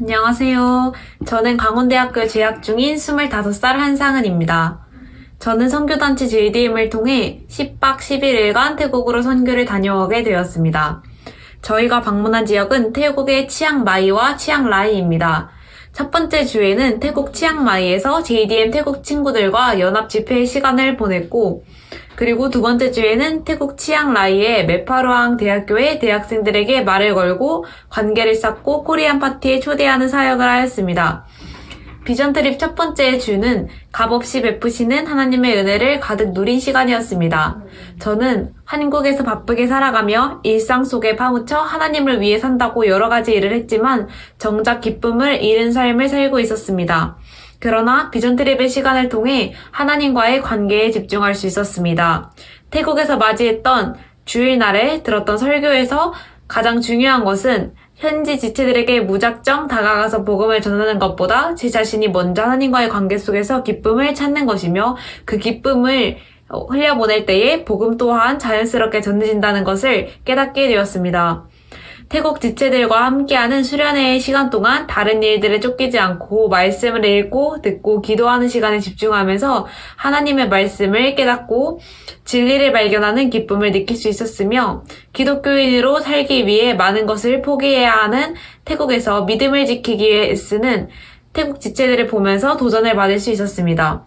안녕하세요. 저는 강원대학교에 재학 중인 25살 한상은입니다. 저는 선교단체 JDM을 통해 10박 11일간 태국으로 선교를 다녀오게 되었습니다. 저희가 방문한 지역은 태국의 치앙마이와 치앙라이입니다. 첫 번째 주에는 태국 치앙마이에서 JDM 태국 친구들과 연합 집회 시간을 보냈고, 그리고 두 번째 주에는 태국 치앙라이의 메파루앙 대학교의 대학생들에게 말을 걸고 관계를 쌓고 코리안 파티에 초대하는 사역을 하였습니다. 비전 트립 첫 번째 주는 값없이 베푸시는 하나님의 은혜를 가득 누린 시간이었습니다. 저는 한국에서 바쁘게 살아가며 일상 속에 파묻혀 하나님을 위해 산다고 여러 가지 일을 했지만 정작 기쁨을 잃은 삶을 살고 있었습니다. 그러나 비전 트립의 시간을 통해 하나님과의 관계에 집중할 수 있었습니다. 태국에서 맞이했던 주일날에 들었던 설교에서 가장 중요한 것은 현지 지체들에게 무작정 다가가서 복음을 전하는 것보다 제 자신이 먼저 하나님과의 관계 속에서 기쁨을 찾는 것이며 그 기쁨을 흘려보낼 때에 복음 또한 자연스럽게 전해진다는 것을 깨닫게 되었습니다. 태국 지체들과 함께하는 수련회의 시간 동안 다른 일들에 쫓기지 않고 말씀을 읽고 듣고 기도하는 시간에 집중하면서 하나님의 말씀을 깨닫고 진리를 발견하는 기쁨을 느낄 수 있었으며 기독교인으로 살기 위해 많은 것을 포기해야 하는 태국에서 믿음을 지키기 위해 애쓰는 태국 지체들을 보면서 도전을 받을 수 있었습니다.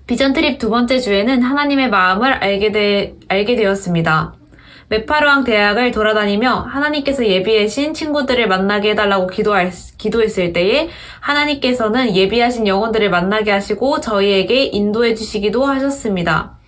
비전 트립 두 번째 주에는 하나님의 마음을 알게 되었습니다. 메파루앙 대학을 돌아다니며 하나님께서 예비하신 친구들을 만나게 해달라고 기도했을 때에 하나님께서는 예비하신 영혼들을 만나게 하시고 저희에게 인도해 주시기도 하셨습니다.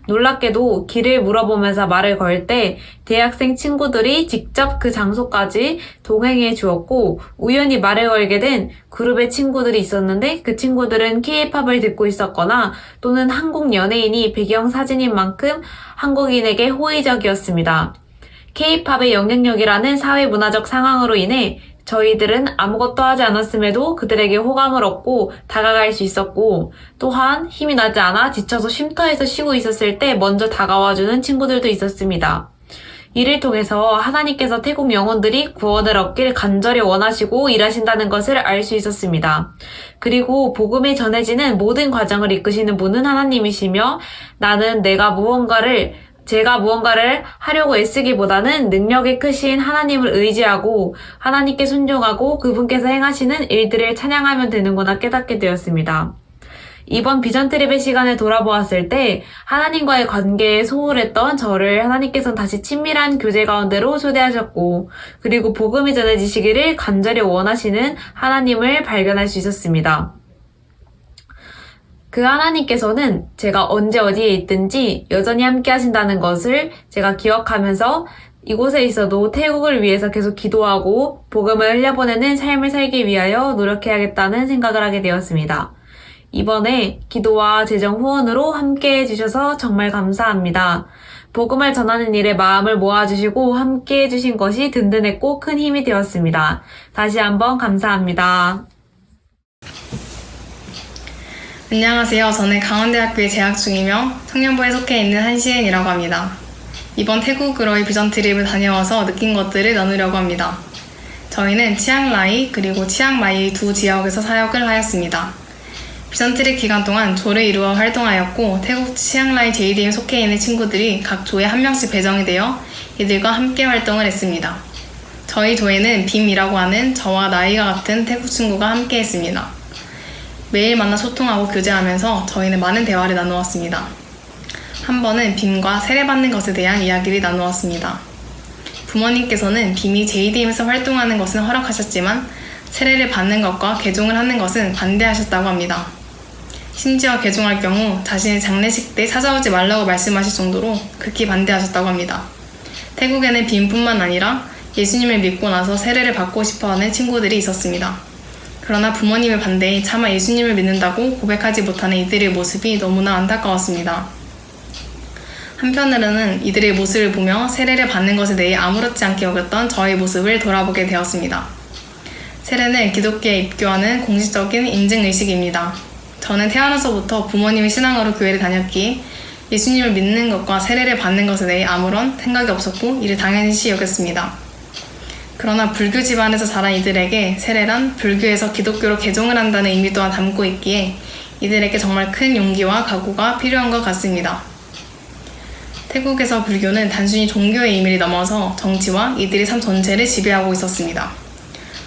놀랍게도 길을 물어보면서 말을 걸 때 대학생 친구들이 직접 그 장소까지 동행해 주었고 우연히 말을 걸게 된 그룹의 친구들이 있었는데 그 친구들은 K-팝을 듣고 있었거나 또는 한국 연예인이 배경 사진인 만큼 한국인에게 호의적이었습니다. K-팝의 영향력이라는 사회문화적 상황으로 인해 저희들은 아무것도 하지 않았음에도 그들에게 호감을 얻고 다가갈 수 있었고 또한 힘이 나지 않아 지쳐서 쉼터에서 쉬고 있었을 때 먼저 다가와주는 친구들도 있었습니다. 이를 통해서 하나님께서 태국 영혼들이 구원을 얻길 간절히 원하시고 일하신다는 것을 알 수 있었습니다. 그리고 복음이 전해지는 모든 과정을 이끄시는 분은 하나님이시며 나는 제가 무언가를 하려고 애쓰기보다는 능력이 크신 하나님을 의지하고 하나님께 순종하고 그분께서 행하시는 일들을 찬양하면 되는구나 깨닫게 되었습니다. 이번 비전 트립의 시간을 돌아보았을 때 하나님과의 관계에 소홀했던 저를 하나님께서는 다시 친밀한 교제 가운데로 초대하셨고 그리고 복음이 전해지시기를 간절히 원하시는 하나님을 발견할 수 있었습니다. 그 하나님께서는 제가 언제 어디에 있든지 여전히 함께 하신다는 것을 제가 기억하면서 이곳에 있어도 태국을 위해서 계속 기도하고 복음을 흘려보내는 삶을 살기 위하여 노력해야겠다는 생각을 하게 되었습니다. 이번에 기도와 재정 후원으로 함께 해주셔서 정말 감사합니다. 복음을 전하는 일에 마음을 모아주시고 함께 해주신 것이 든든했고 큰 힘이 되었습니다. 다시 한번 감사합니다. 안녕하세요. 저는 강원대학교에 재학 중이며 청년부에 속해 있는 한시은이라고 합니다. 이번 태국으로의 비전 트립을 다녀와서 느낀 것들을 나누려고 합니다. 저희는 치앙라이 그리고 치앙마이 두 지역에서 사역을 하였습니다. 비전 트립 기간 동안 조를 이루어 활동하였고 태국 치앙라이 JDM에 속해 있는 친구들이 각 조에 한 명씩 배정이 되어 이들과 함께 활동을 했습니다. 저희 조에는 빔이라고 하는 저와 나이가 같은 태국 친구가 함께 했습니다. 매일 만나 소통하고 교제하면서 저희는 많은 대화를 나누었습니다. 한 번은 빔과 세례받는 것에 대한 이야기를 나누었습니다. 부모님께서는 빔이 JDM에서 활동하는 것은 허락하셨지만 세례를 받는 것과 개종을 하는 것은 반대하셨다고 합니다. 심지어 개종할 경우 자신의 장례식 때 찾아오지 말라고 말씀하실 정도로 극히 반대하셨다고 합니다. 태국에는 빔뿐만 아니라 예수님을 믿고 나서 세례를 받고 싶어하는 친구들이 있었습니다. 그러나 부모님의 반대에 차마 예수님을 믿는다고 고백하지 못하는 이들의 모습이 너무나 안타까웠습니다. 한편으로는 이들의 모습을 보며 세례를 받는 것에 대해 아무렇지 않게 여겼던 저의 모습을 돌아보게 되었습니다. 세례는 기독교에 입교하는 공식적인 인증의식입니다. 저는 태어나서부터 부모님의 신앙으로 교회를 다녔기에 예수님을 믿는 것과 세례를 받는 것에 대해 아무런 생각이 없었고 이를 당연시 여겼습니다. 그러나 불교 집안에서 자란 이들에게 세례란 불교에서 기독교로 개종을 한다는 의미 또한 담고 있기에 이들에게 정말 큰 용기와 각오가 필요한 것 같습니다. 태국에서 불교는 단순히 종교의 의미를 넘어서 정치와 이들의 삶 전체를 지배하고 있었습니다.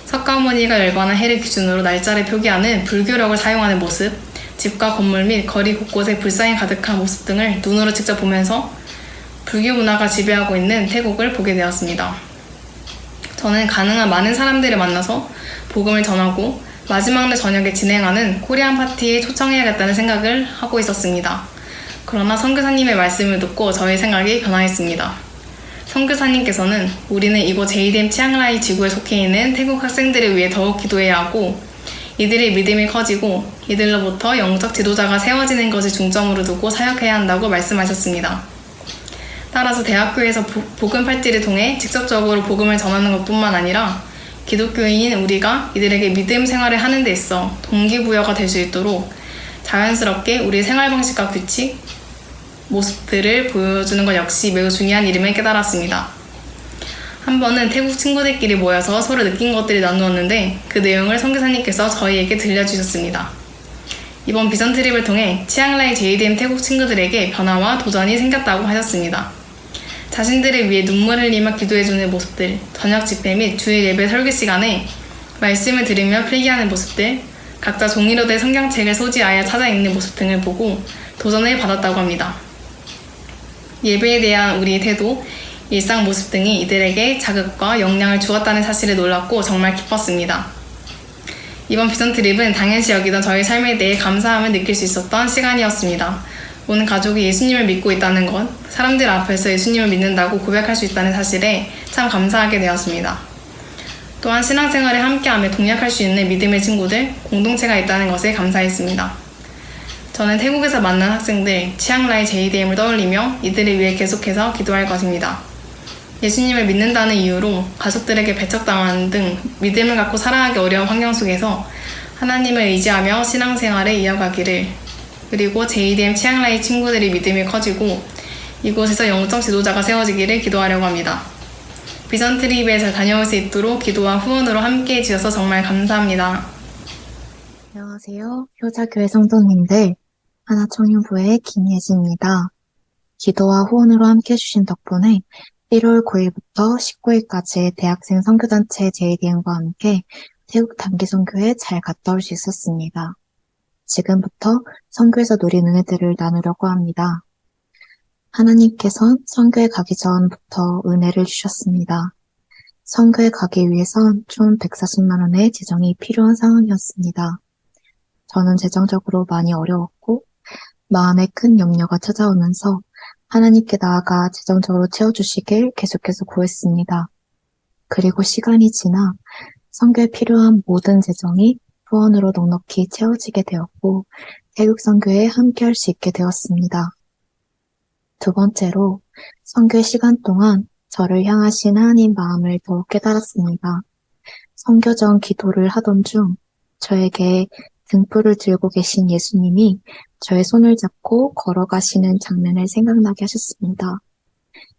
석가모니가 열반한 해를 기준으로 날짜를 표기하는 불교력을 사용하는 모습, 집과 건물 및 거리 곳곳에 불상이 가득한 모습 등을 눈으로 직접 보면서 불교 문화가 지배하고 있는 태국을 보게 되었습니다. 저는 가능한 많은 사람들을 만나서 복음을 전하고 마지막 날 저녁에 진행하는 코리안 파티에 초청해야겠다는 생각을 하고 있었습니다. 그러나 선교사님의 말씀을 듣고 저의 생각이 변화했습니다. 선교사님께서는 우리는 이곳 JDM 치앙라이 지구에 속해 있는 태국 학생들을 위해 더욱 기도해야 하고 이들의 믿음이 커지고 이들로부터 영적 지도자가 세워지는 것을 중점으로 두고 사역해야 한다고 말씀하셨습니다. 따라서 대학교에서 복음 팔찌를 통해 직접적으로 복음을 전하는 것뿐만 아니라 기독교인인 우리가 이들에게 믿음 생활을 하는 데 있어 동기부여가 될 수 있도록 자연스럽게 우리의 생활 방식과 규칙, 모습들을 보여주는 것 역시 매우 중요한 일임을 깨달았습니다. 한 번은 태국 친구들끼리 모여서 서로 느낀 것들을 나누었는데 그 내용을 선교사님께서 저희에게 들려주셨습니다. 이번 비전 트립을 통해 치앙라이 JDM 태국 친구들에게 변화와 도전이 생겼다고 하셨습니다. 자신들을 위해 눈물 흘리며 기도해주는 모습들, 저녁 집회 및 주일 예배 설교 시간에 말씀을 들으며 필기하는 모습들, 각자 종이로 된 성경책을 소지하여 찾아 읽는 모습 등을 보고 도전을 받았다고 합니다. 예배에 대한 우리의 태도, 일상 모습 등이 이들에게 자극과 영향을 주었다는 사실에 놀랐고 정말 기뻤습니다. 이번 비전 트립은 당연시 여기던 저의 삶에 대해 감사함을 느낄 수 있었던 시간이었습니다. 온 가족이 예수님을 믿고 있다는 것, 사람들 앞에서 예수님을 믿는다고 고백할 수 있다는 사실에 참 감사하게 되었습니다. 또한 신앙생활에 함께하며 동역할 수 있는 믿음의 친구들, 공동체가 있다는 것에 감사했습니다. 저는 태국에서 만난 학생들, 치앙라이 JDM을 떠올리며 이들을 위해 계속해서 기도할 것입니다. 예수님을 믿는다는 이유로 가족들에게 배척당하는 등 믿음을 갖고 살아가기 어려운 환경 속에서 하나님을 의지하며 신앙생활을 이어가기를, 그리고 JDM 치앙라이 친구들의 믿음이 커지고 이곳에서 영적 지도자가 세워지기를 기도하려고 합니다. 비전 트립에 잘 다녀올 수 있도록 기도와 후원으로 함께해 주셔서 정말 감사합니다. 안녕하세요. 효자교회 성도님들, 하나청년부의 김예지입니다. 기도와 후원으로 함께 해주신 덕분에 1월 9일부터 19일까지 대학생 선교단체 JDM과 함께 태국 단기 선교에 잘 갔다 올 수 있었습니다. 지금부터 선교에서 누린 은혜들을 나누려고 합니다. 하나님께선 선교에 가기 전부터 은혜를 주셨습니다. 선교에 가기 위해선 총 140만 원의 재정이 필요한 상황이었습니다. 저는 재정적으로 많이 어려웠고 마음에 큰 염려가 찾아오면서 하나님께 나아가 재정적으로 채워주시길 계속해서 구했습니다. 그리고 시간이 지나 선교에 필요한 모든 재정이 후원으로 넉넉히 채워지게 되었고 태국 선교에 함께할 수 있게 되었습니다. 두 번째로 선교의 시간 동안 저를 향하신 하나님 마음을 더욱 깨달았습니다. 선교 전 기도를 하던 중 저에게 등불을 들고 계신 예수님이 저의 손을 잡고 걸어가시는 장면을 생각나게 하셨습니다.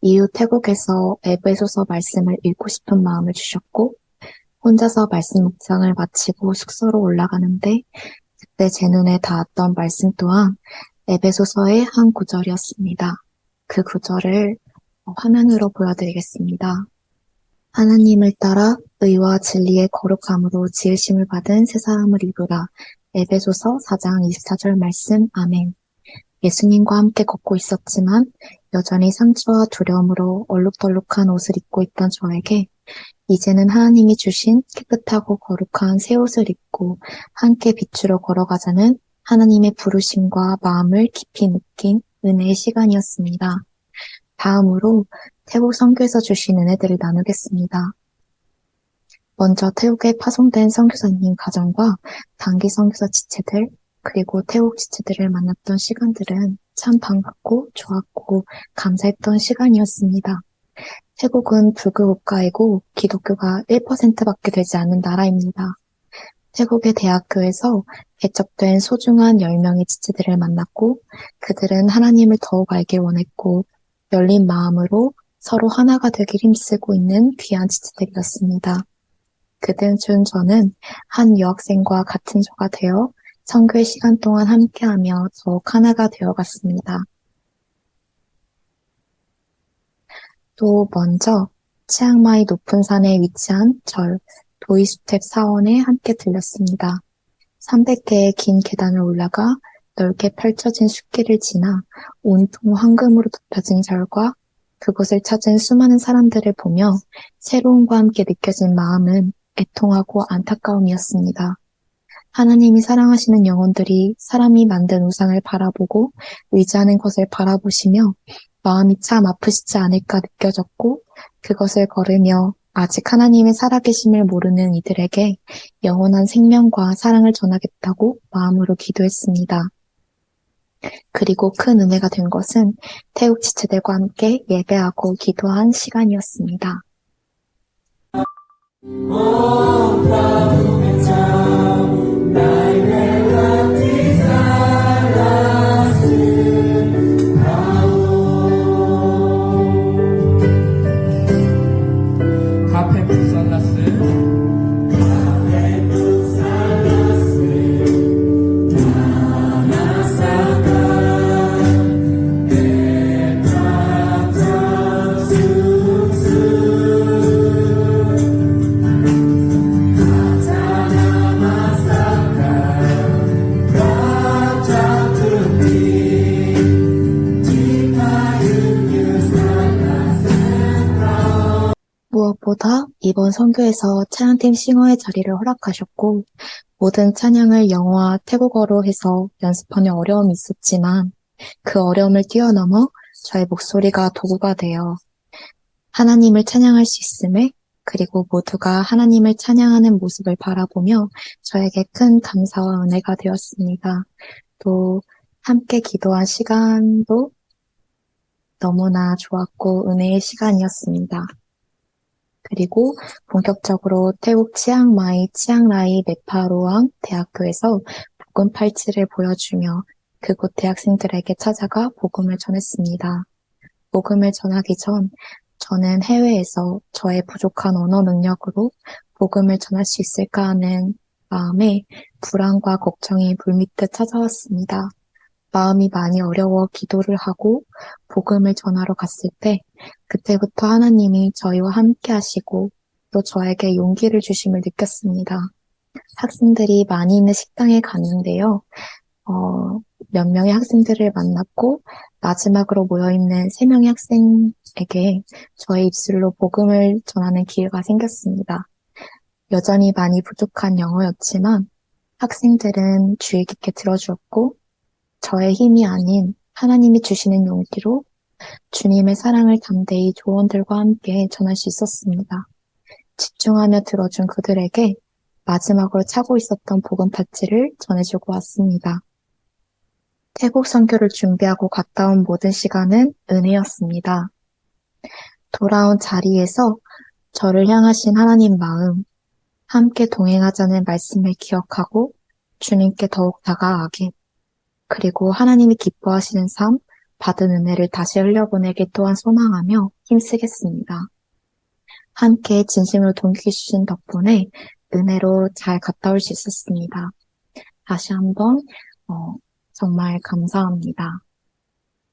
이후 태국에서 에베소서 말씀을 읽고 싶은 마음을 주셨고 혼자서 말씀 묵상을 마치고 숙소로 올라가는데 그때 제 눈에 닿았던 말씀 또한 에베소서의 한 구절이었습니다. 그 구절을 화면으로 보여드리겠습니다. 하나님을 따라 의와 진리의 거룩함으로 지으심을 받은 새 사람을 입으라. 에베소서 4장 24절 말씀. 아멘. 예수님과 함께 걷고 있었지만 여전히 상처와 두려움으로 얼룩덜룩한 옷을 입고 있던 저에게 이제는 하나님이 주신 깨끗하고 거룩한 새 옷을 입고 함께 빛으로 걸어가자는 하나님의 부르심과 마음을 깊이 느낀 은혜의 시간이었습니다. 다음으로 태국 선교에서 주신 은혜들을 나누겠습니다. 먼저 태국에 파송된 선교사님 가정과 단기 선교사 지체들 그리고 태국 지체들을 만났던 시간들은 참 반갑고 좋았고 감사했던 시간이었습니다. 태국은 불교 국가이고 기독교가 1%밖에 되지 않는 나라입니다. 태국의 대학교에서 개척된 소중한 10명의 지체들을 만났고 그들은 하나님을 더욱 알길 원했고 열린 마음으로 서로 하나가 되길 힘쓰고 있는 귀한 지체들이었습니다. 그들 중 저는 한 유학생과 같은 조가 되어 선교의 시간 동안 함께하며 더욱 하나가 되어갔습니다. 또 먼저 치앙마이 높은 산에 위치한 절 도이수텝 사원에 함께 들렸습니다. 300개의 긴 계단을 올라가 넓게 펼쳐진 숲길을 지나 온통 황금으로 덮여진 절과 그곳을 찾은 수많은 사람들을 보며 새로움과 함께 느껴진 마음은 애통하고 안타까움이었습니다. 하나님이 사랑하시는 영혼들이 사람이 만든 우상을 바라보고 의지하는 것을 바라보시며 마음이 참 아프시지 않을까 느껴졌고 그것을 걸으며 아직 하나님의 살아계심을 모르는 이들에게 영원한 생명과 사랑을 전하겠다고 마음으로 기도했습니다. 그리고 큰 은혜가 된 것은 태국 지체들과 함께 예배하고 기도한 시간이었습니다. 무엇보다 이번 선교에서 찬양팀 싱어의 자리를 허락하셨고 모든 찬양을 영어와 태국어로 해서 연습하는 어려움이 있었지만 그 어려움을 뛰어넘어 저의 목소리가 도구가 되어 하나님을 찬양할 수 있음에 그리고 모두가 하나님을 찬양하는 모습을 바라보며 저에게 큰 감사와 은혜가 되었습니다. 또 함께 기도한 시간도 너무나 좋았고 은혜의 시간이었습니다. 그리고 본격적으로 태국 치앙마이, 치앙라이 네파로왕 대학교에서 복음 팔찌를 보여주며 그곳 대학생들에게 찾아가 복음을 전했습니다. 복음을 전하기 전 저는 해외에서 저의 부족한 언어 능력으로 복음을 전할 수 있을까 하는 마음에 불안과 걱정이 물밀듯 찾아왔습니다. 마음이 많이 어려워 기도를 하고 복음을 전하러 갔을 때 그때부터 하나님이 저희와 함께 하시고 또 저에게 용기를 주심을 느꼈습니다. 학생들이 많이 있는 식당에 갔는데요. 몇 명의 학생들을 만났고 마지막으로 모여있는 3명의 학생에게 저의 입술로 복음을 전하는 기회가 생겼습니다. 여전히 많이 부족한 영어였지만 학생들은 주의 깊게 들어주었고 저의 힘이 아닌 하나님이 주시는 용기로 주님의 사랑을 담대히 조언들과 함께 전할 수 있었습니다. 집중하며 들어준 그들에게 마지막으로 차고 있었던 복음 파츠를 전해주고 왔습니다. 태국 선교를 준비하고 갔다 온 모든 시간은 은혜였습니다. 돌아온 자리에서 저를 향하신 하나님 마음, 함께 동행하자는 말씀을 기억하고 주님께 더욱 다가가게 그리고 하나님이 기뻐하시는 삶, 받은 은혜를 다시 흘려보내길 또한 소망하며 힘쓰겠습니다. 함께 진심으로 동기해 주신 덕분에 은혜로 잘 갔다 올 수 있었습니다. 다시 한번 정말 감사합니다.